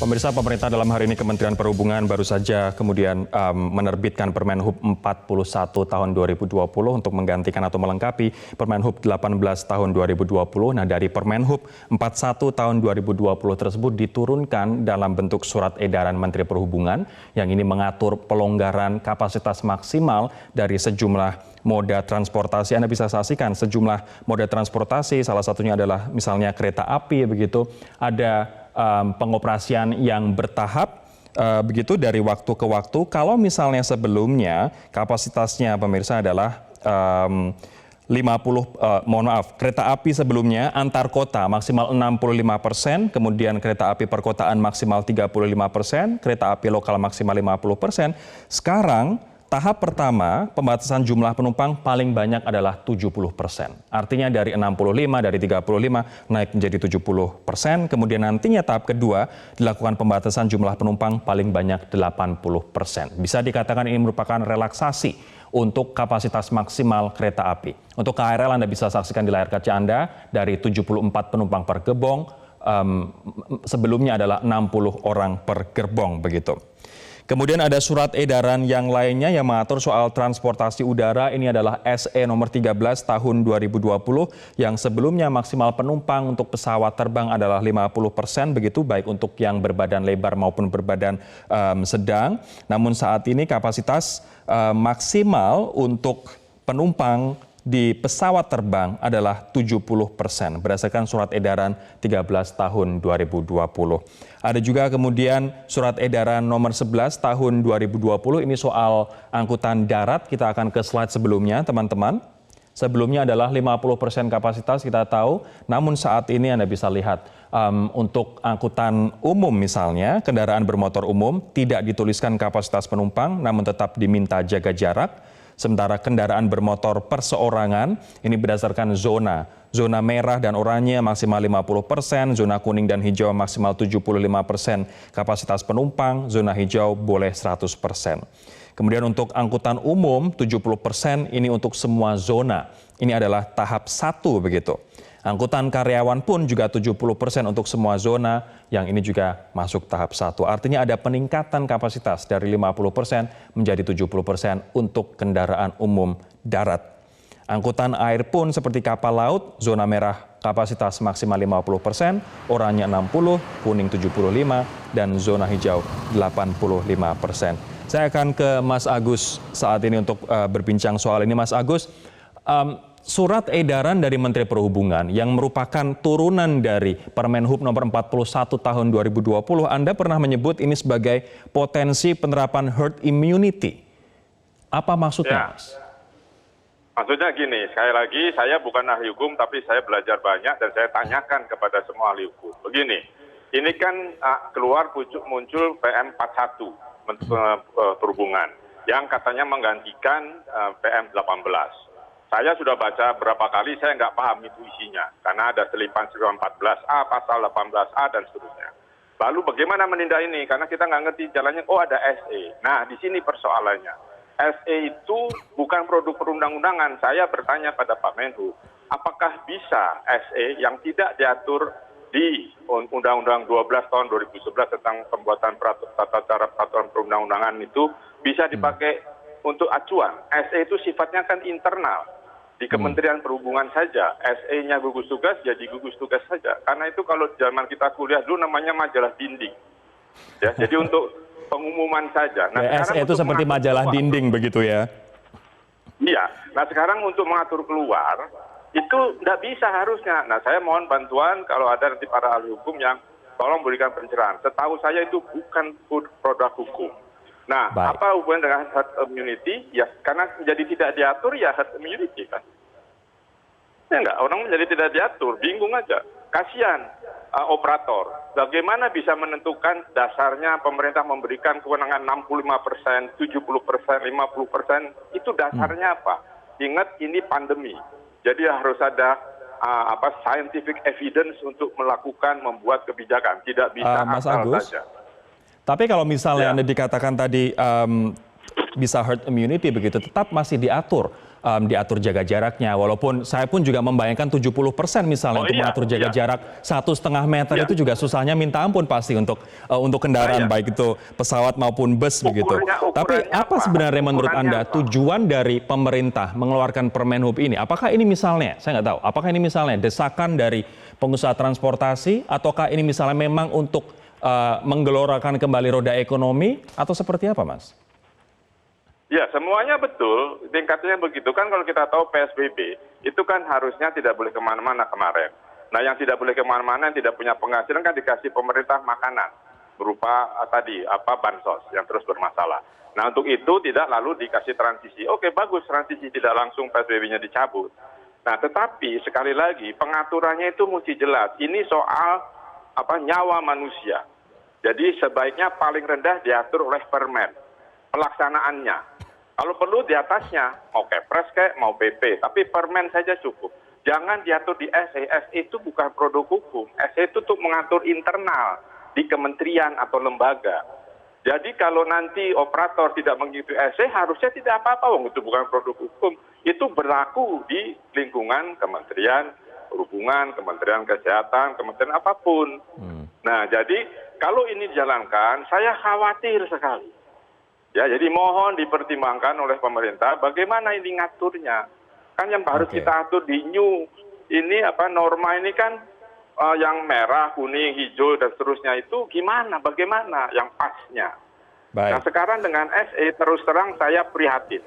Pemirsa, pemerintah dalam hari ini Kementerian Perhubungan baru saja kemudian menerbitkan Permenhub 41 tahun 2020 untuk menggantikan atau melengkapi Permenhub 18 tahun 2020. Nah, dari Permenhub 41 tahun 2020 tersebut diturunkan dalam bentuk surat edaran Menteri Perhubungan yang ini mengatur pelonggaran kapasitas maksimal dari sejumlah moda transportasi. Anda bisa saksikan sejumlah moda transportasi, salah satunya adalah misalnya kereta api, begitu ada pengoperasian yang bertahap begitu dari waktu ke waktu. Kalau misalnya sebelumnya kapasitasnya pemirsa adalah 50, kereta api sebelumnya antar kota maksimal 65%, kemudian kereta api perkotaan maksimal 35%, kereta api lokal maksimal 50%. Sekarang tahap pertama, pembatasan jumlah penumpang paling banyak adalah 70%. Artinya dari 65, dari 35 naik menjadi 70%. Kemudian nantinya tahap kedua dilakukan pembatasan jumlah penumpang paling banyak 80%. Bisa dikatakan ini merupakan relaksasi untuk kapasitas maksimal kereta api. Untuk KRL Anda bisa saksikan di layar kaca Anda dari 74 penumpang per gerbong, sebelumnya adalah 60 orang per gerbong begitu. Kemudian ada surat edaran yang lainnya yang mengatur soal transportasi udara. Ini adalah SE nomor 13 tahun 2020 yang sebelumnya maksimal penumpang untuk pesawat terbang adalah 50% begitu, baik untuk yang berbadan lebar maupun berbadan sedang. Namun saat ini kapasitas maksimal untuk penumpang di pesawat terbang adalah 70% berdasarkan surat edaran 13 tahun 2020. Ada juga kemudian surat edaran nomor 11 tahun 2020 ini soal angkutan darat. Kita akan ke slide sebelumnya teman-teman. Sebelumnya adalah 50% kapasitas kita tahu, namun saat ini Anda bisa lihat untuk angkutan umum misalnya, kendaraan bermotor umum tidak dituliskan kapasitas penumpang namun tetap diminta jaga jarak. Sementara kendaraan bermotor perseorangan ini berdasarkan zona. Zona merah dan oranye maksimal 50%, zona kuning dan hijau maksimal 75% kapasitas penumpang, zona hijau boleh 100%. Kemudian untuk angkutan umum 70% ini untuk semua zona. Ini adalah tahap 1 begitu. Angkutan karyawan pun juga 70% untuk semua zona, yang ini juga masuk tahap 1. Artinya ada peningkatan kapasitas dari 50% menjadi 70% untuk kendaraan umum darat. Angkutan air pun seperti kapal laut, zona merah kapasitas maksimal 50%, oranye 60%, kuning 75%, dan zona hijau 85%. Saya akan ke Mas Agus saat ini untuk berbincang soal ini. Mas Agus, surat edaran dari Menteri Perhubungan yang merupakan turunan dari Permenhub nomor 41 tahun 2020, Anda pernah menyebut ini sebagai potensi penerapan herd immunity. Apa maksudnya, Mas? Maksudnya gini, sekali lagi saya bukan ahli hukum tapi saya belajar banyak dan saya tanyakan kepada semua ahli hukum. Begini, ini kan keluar muncul PM 41 Perhubungan yang katanya menggantikan PM 18. Saya sudah baca berapa kali, saya nggak paham itu isinya. Karena ada selipan 14A, pasal 18A, dan seterusnya. Lalu bagaimana menindak ini? Karena kita nggak ngerti jalannya, oh ada SE. Nah, di sini persoalannya. SE itu bukan produk perundang-undangan. Saya bertanya pada Pak Menhu, apakah bisa SE yang tidak diatur di Undang-Undang 12 tahun 2011 tentang pembuatan tata cara peraturan perundang-undangan itu bisa dipakai untuk acuan? SE itu sifatnya kan internal. Di Kementerian Perhubungan saja, SE-nya gugus tugas jadi gugus tugas saja. Karena itu kalau zaman kita kuliah dulu namanya majalah dinding. Ya, jadi untuk pengumuman saja. Nah, ya, SE itu seperti majalah dinding begitu ya? Iya. Nah, sekarang untuk mengatur keluar, itu tidak bisa harusnya. Nah, saya mohon bantuan kalau ada nanti para ahli hukum yang tolong berikan pencerahan. Setahu saya itu bukan produk hukum. Nah, baik. Apa hubungan dengan herd immunity? Ya, karena menjadi tidak diatur ya herd immunity kan. Ya enggak, orang menjadi tidak diatur, bingung aja. Kasihan operator. Bagaimana bisa menentukan dasarnya pemerintah memberikan kewenangan 65%, 70%, 50%, itu dasarnya apa? Ingat ini pandemi. Jadi harus ada scientific evidence untuk melakukan membuat kebijakan, tidak bisa Mas asal Agus saja. Tapi kalau misalnya Anda dikatakan tadi bisa herd immunity begitu, tetap masih diatur diatur jaga jaraknya. Walaupun saya pun juga membayangkan 70% misalnya untuk mengatur jaga jarak 1,5 meter itu juga susahnya minta ampun pasti untuk kendaraan baik itu pesawat maupun bus begitu. Tapi apa sebenarnya menurut Anda tujuan dari pemerintah mengeluarkan Permenhub ini? Apakah ini misalnya, saya nggak tahu, apakah ini misalnya desakan dari pengusaha transportasi ataukah ini misalnya memang untuk menggelorakan kembali roda ekonomi atau seperti apa, Mas? Ya, semuanya betul. Tingkatnya begitu kan kalau kita tahu PSBB, itu kan harusnya tidak boleh kemana-mana kemarin. Nah, yang tidak boleh kemana-mana, yang tidak punya penghasilan kan dikasih pemerintah makanan. Berupa bansos yang terus bermasalah. Nah, untuk itu tidak lalu dikasih transisi. Oke, bagus transisi tidak langsung PSBB-nya dicabut. Nah, tetapi sekali lagi pengaturannya itu mesti jelas. Ini soal nyawa manusia. Jadi sebaiknya paling rendah diatur oleh Permen. Pelaksanaannya. Kalau perlu di atasnya, mau Kepres kayak, mau PP, tapi Permen saja cukup. Jangan diatur di SE. SE itu bukan produk hukum. SE itu untuk mengatur internal di kementerian atau lembaga. Jadi kalau nanti operator tidak mengikuti SE, harusnya tidak apa-apa, itu bukan produk hukum. Itu berlaku di lingkungan Kementerian Perhubungan, Kementerian Kesehatan, Kementerian apapun. Nah, jadi kalau ini dijalankan, saya khawatir sekali. Ya, jadi mohon dipertimbangkan oleh pemerintah bagaimana ini ngaturnya. Kan yang harus kita atur di new ini norma ini kan yang merah, kuning, hijau dan seterusnya itu gimana, bagaimana yang pasnya. Nah, sekarang dengan SE terus terang saya prihatin.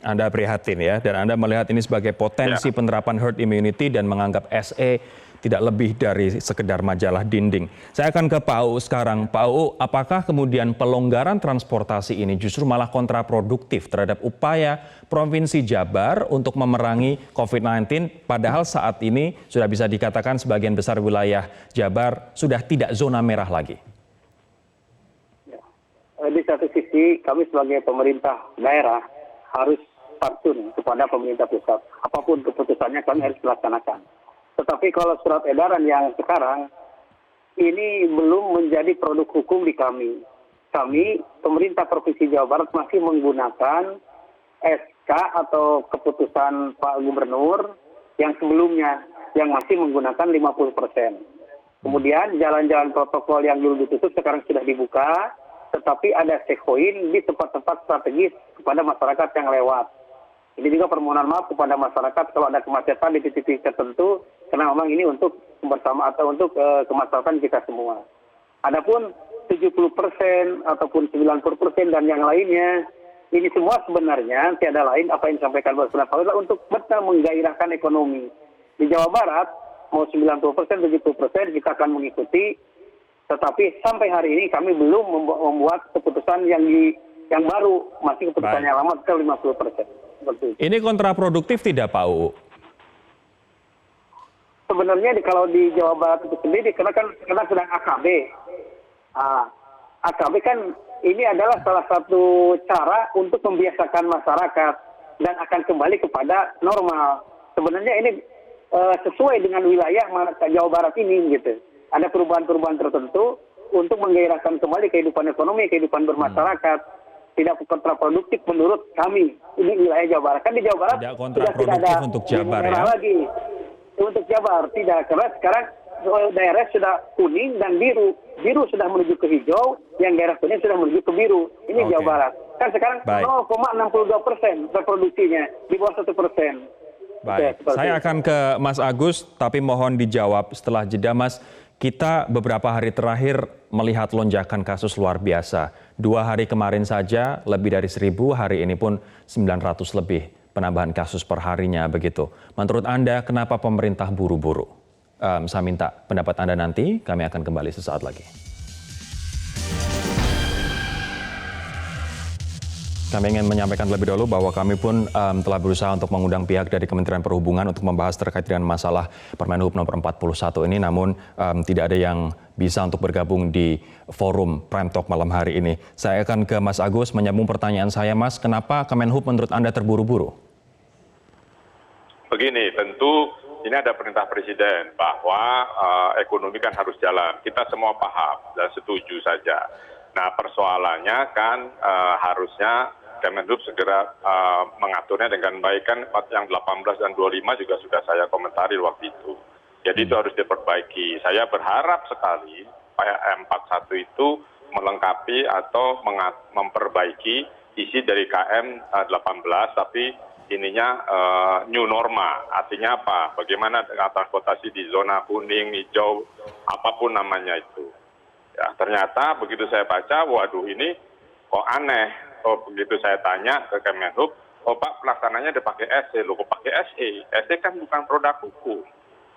Anda prihatin ya, dan Anda melihat ini sebagai potensi penerapan herd immunity dan menganggap SE tidak lebih dari sekedar majalah dinding. Saya akan ke Pak UU sekarang. Pak UU, apakah kemudian pelonggaran transportasi ini justru malah kontraproduktif terhadap upaya Provinsi Jabar untuk memerangi COVID-19, padahal saat ini sudah bisa dikatakan sebagian besar wilayah Jabar sudah tidak zona merah lagi? Di satu sisi, kami sebagai pemerintah daerah harus patuh kepada pemerintah pusat. Apapun keputusannya kami harus melaksanakan. Tetapi kalau surat edaran yang sekarang, ini belum menjadi produk hukum di kami. Kami, pemerintah Provinsi Jawa Barat masih menggunakan SK atau keputusan Pak Gubernur yang sebelumnya, yang masih menggunakan 50%. Kemudian jalan-jalan protokol yang dulu ditutup sekarang sudah dibuka, tetapi ada checkpoint di tempat-tempat strategis kepada masyarakat yang lewat. Ini juga permohonan maaf kepada masyarakat kalau ada kemacetan di titik-titik tertentu, karena memang ini untuk bersama atau untuk kemaslahatan kita semua. Adapun 70% ataupun 90% dan yang lainnya, ini semua sebenarnya tiada lain apa yang disampaikan Bapak adalah untuk betul menggairahkan ekonomi. Di Jawa Barat, mau 90%, 70% kita akan mengikuti, tetapi sampai hari ini kami belum membuat keputusan yang baru, masih keputusan yang lama ke 50%. Ini kontraproduktif tidak Pak UU? Sebenarnya kalau di Jawa Barat itu sendiri, karena sedang AKB. AKB kan ini adalah salah satu cara untuk membiasakan masyarakat dan akan kembali kepada normal. Sebenarnya ini sesuai dengan wilayah Jawa Barat ini gitu. Ada perubahan-perubahan tertentu untuk menggairahkan kembali kehidupan ekonomi, kehidupan bermasyarakat. Tidak kontraproduktif menurut kami. Ini wilayah Jawa Barat. Kan di Jawa Barat tidak kontraproduktif untuk Jabar ya? Lagi. Untuk Jabar tidak. Karena sekarang daerah sudah kuning dan biru. Biru sudah menuju ke hijau, yang daerah kuning sudah menuju ke biru. Ini Jawa Barat. Kan sekarang 0,62% reproduksinya, di bawah 1%. Baik, saya akan ke Mas Agus, tapi mohon dijawab setelah jeda Mas. Kita beberapa hari terakhir melihat lonjakan kasus luar biasa. 2 hari kemarin saja lebih dari 1.000, hari ini pun 900 lebih penambahan kasus per harinya begitu. Menurut Anda kenapa pemerintah buru-buru? Saya minta pendapat Anda nanti, kami akan kembali sesaat lagi. Kami ingin menyampaikan terlebih dahulu bahwa kami pun telah berusaha untuk mengundang pihak dari Kementerian Perhubungan untuk membahas terkait dengan masalah Permenhub nomor 41 ini, namun tidak ada yang bisa untuk bergabung di forum Prime Talk malam hari ini. Saya akan ke Mas Agus menyambung pertanyaan saya, Mas, kenapa Kemenhub menurut Anda terburu-buru? Begini, tentu ini ada perintah Presiden bahwa ekonomi kan harus jalan. Kita semua paham dan setuju saja. Nah, persoalannya kan harusnya Kemenhub segera mengaturnya dengan baik. Kan yang 18 dan 25 juga sudah saya komentari waktu itu. Jadi itu harus diperbaiki. Saya berharap sekali PM41 itu melengkapi atau memperbaiki isi dari KM 18, tapi ininya new norma. Artinya apa? Bagaimana dengan transportasi di zona kuning, hijau, apapun namanya itu. Ya, ternyata begitu saya baca, waduh ini kok aneh. Oh, begitu saya tanya ke Kemenhub, oh Pak pelaksananya dipakai SE, loh kok pakai SE? SE kan bukan produk hukum.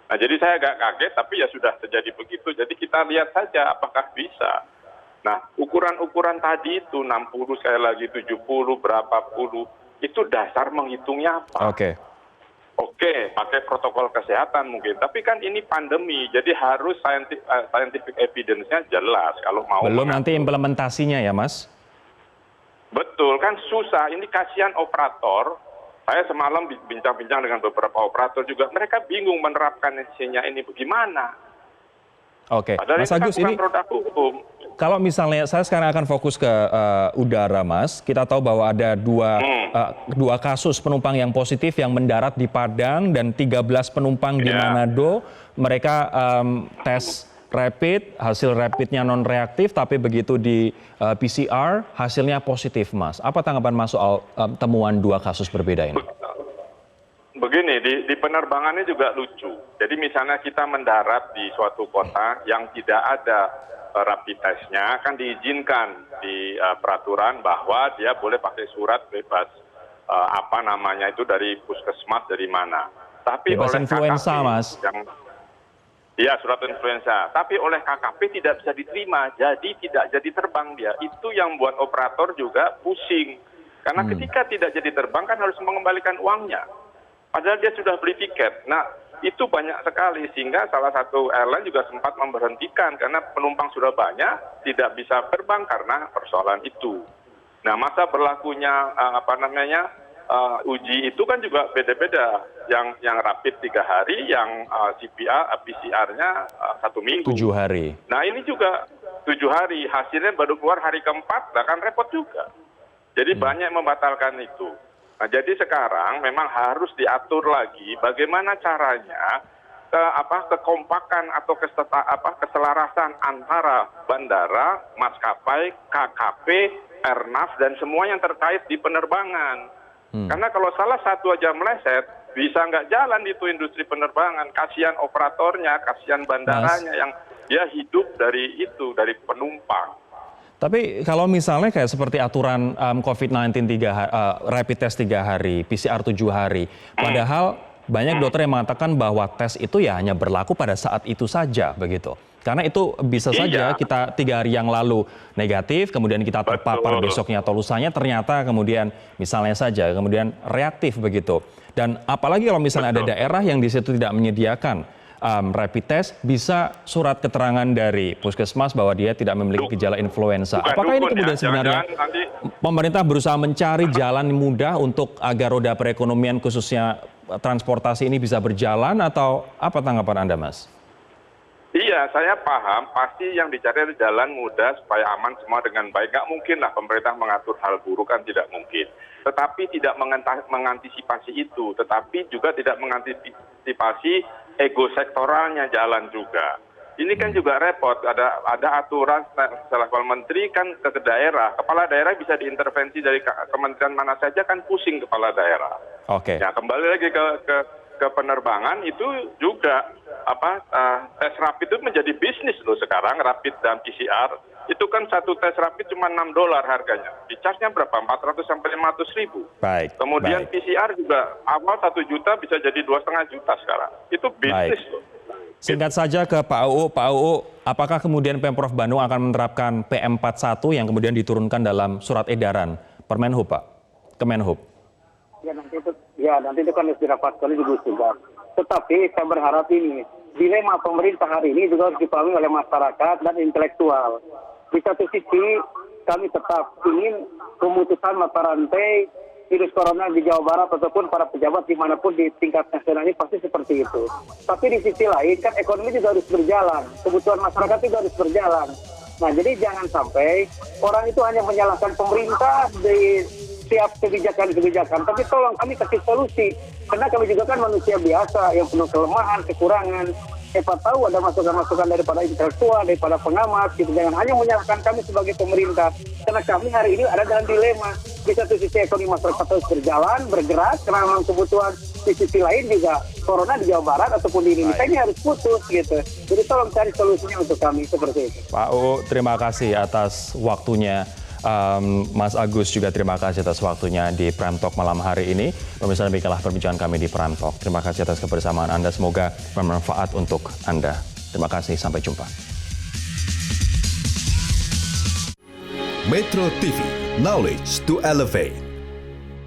Nah, jadi saya agak kaget, tapi ya sudah terjadi begitu. Jadi kita lihat saja apakah bisa. Nah, ukuran-ukuran tadi itu 60, sekali lagi 70, berapa puluh, itu dasar menghitungnya apa? Oke, pakai protokol kesehatan mungkin. Tapi kan ini pandemi, jadi harus scientific evidence-nya jelas kalau mau. Belum nanti implementasinya ya, Mas? Betul, kan susah. Ini kasihan operator. Saya semalam bincang-bincang dengan beberapa operator juga, mereka bingung menerapkan ini bagaimana. Oke, Padahal Mas ini Agus, kan bukan ini produk hukum. kalau misalnya saya sekarang akan fokus ke udara, Mas. Kita tahu bahwa ada dua kasus penumpang yang positif yang mendarat di Padang dan 13 penumpang di Manado. Mereka tes rapid, hasil rapidnya non-reaktif, tapi begitu di PCR hasilnya positif, Mas. Apa tanggapan Mas soal temuan dua kasus berbeda ini? Begini, di penerbangannya juga lucu. Jadi misalnya kita mendarat di suatu kota yang tidak ada rapid testnya, kan diizinkan di peraturan bahwa dia boleh pakai surat bebas apa namanya itu dari puskesmas dari mana. Tapi bebas oleh influenza, KKP, Mas. Iya, surat influenza. Tapi oleh KKP tidak bisa diterima, jadi tidak jadi terbang dia. Itu yang buat operator juga pusing. Karena ketika tidak jadi terbang kan harus mengembalikan uangnya. Padahal dia sudah beli tiket. Nah, itu banyak sekali sehingga salah satu airline juga sempat memberhentikan karena penumpang sudah banyak, tidak bisa terbang karena persoalan itu. Nah, masa berlakunya uji itu kan juga beda-beda. Yang rapid 3 hari, yang PCR-nya 1 minggu. 7 hari. Nah, ini juga 7 hari, hasilnya baru keluar hari keempat, kan repot juga. Jadi banyak membatalkan itu. Nah, jadi sekarang memang harus diatur lagi bagaimana caranya kekompakan atau keselarasan antara bandara, maskapai, KKP, Airnav dan semua yang terkait di penerbangan. Karena kalau salah satu aja meleset, bisa nggak jalan itu industri penerbangan. Kasihan operatornya, kasihan bandaranya yang dia hidup dari dari penumpang. Tapi kalau misalnya kayak seperti aturan COVID-19 rapid test 3 hari, PCR 7 hari, padahal banyak dokter yang mengatakan bahwa tes itu ya hanya berlaku pada saat itu saja begitu. Karena itu bisa saja kita 3 hari yang lalu negatif, kemudian kita terpapar besoknya atau lusanya ternyata kemudian misalnya saja kemudian reaktif begitu. Dan apalagi kalau misalnya ada daerah yang di situ tidak menyediakan rapid test, bisa surat keterangan dari puskesmas bahwa dia tidak memiliki gejala influenza. Apakah ini kemudian sebenarnya pemerintah berusaha mencari jalan mudah untuk agar roda perekonomian khususnya transportasi ini bisa berjalan atau apa tanggapan Anda, Mas? Iya, saya paham. Pasti yang dicari adalah jalan mudah supaya aman semua dengan baik. Nggak mungkin lah pemerintah mengatur hal buruk, kan tidak mungkin. Tetapi tidak mengantisipasi itu. Tetapi juga tidak mengantisipasi ego sektoralnya jalan juga. Ini kan juga repot. Ada aturan selevel menteri kan ke daerah. Kepala daerah bisa diintervensi dari kementerian mana saja, kan pusing kepala daerah. Oke. Ya, kembali lagi ke penerbangan itu juga tes rapid itu menjadi bisnis loh sekarang, rapid dan PCR. Itu kan satu tes rapid cuma $6 harganya. Di charge-nya berapa? 400 sampai 500 ribu. Baik. Kemudian baik. PCR juga awal 1 juta bisa jadi 2,5 juta sekarang. Itu bisnis loh. Singkat saja ke Pak UU. Pak UU, apakah kemudian Pemprov Bandung akan menerapkan PM41 yang kemudian diturunkan dalam surat edaran Permenhub, Pak? Kemenhub. Ya, nanti itu kan harus dirapatkan di gugus tugas. Tetapi saya berharap ini, dilema pemerintah hari ini juga harus dipahami oleh masyarakat dan intelektual. Di satu sisi, kami tetap ingin pemutusan mata rantai virus corona di Jawa Barat ataupun para pejabat dimanapun di tingkat nasional ini pasti seperti itu. Tapi di sisi lain, kan ekonomi juga harus berjalan. Kebutuhan masyarakat juga harus berjalan. Nah, jadi jangan sampai orang itu hanya menyalahkan pemerintah di setiap kebijakan-kebijakan, tapi tolong kami kasih solusi. Karena kami juga kan manusia biasa yang penuh kelemahan, kekurangan. Siapa tahu ada masukan-masukan daripada intelektual, daripada pengamat, gitu. Jangan hanya menyalahkan kami sebagai pemerintah. Karena kami hari ini ada dalam dilema. Di satu sisi ekonomi masyarakat terus berjalan, bergerak, karena memang kebutuhan. Di sisi lain juga corona di Jawa Barat ataupun di Indonesia ini harus putus gitu. Jadi tolong cari solusinya untuk kami seperti itu. Pak UU, terima kasih atas waktunya. Mas Agus juga terima kasih atas waktunya di Prime Talk malam hari ini. Pemirsa, demikianlah perbincangan kami di Prime Talk. Terima kasih atas kebersamaan Anda. Semoga bermanfaat untuk Anda. Terima kasih, sampai jumpa. Metro TV, knowledge to elevate.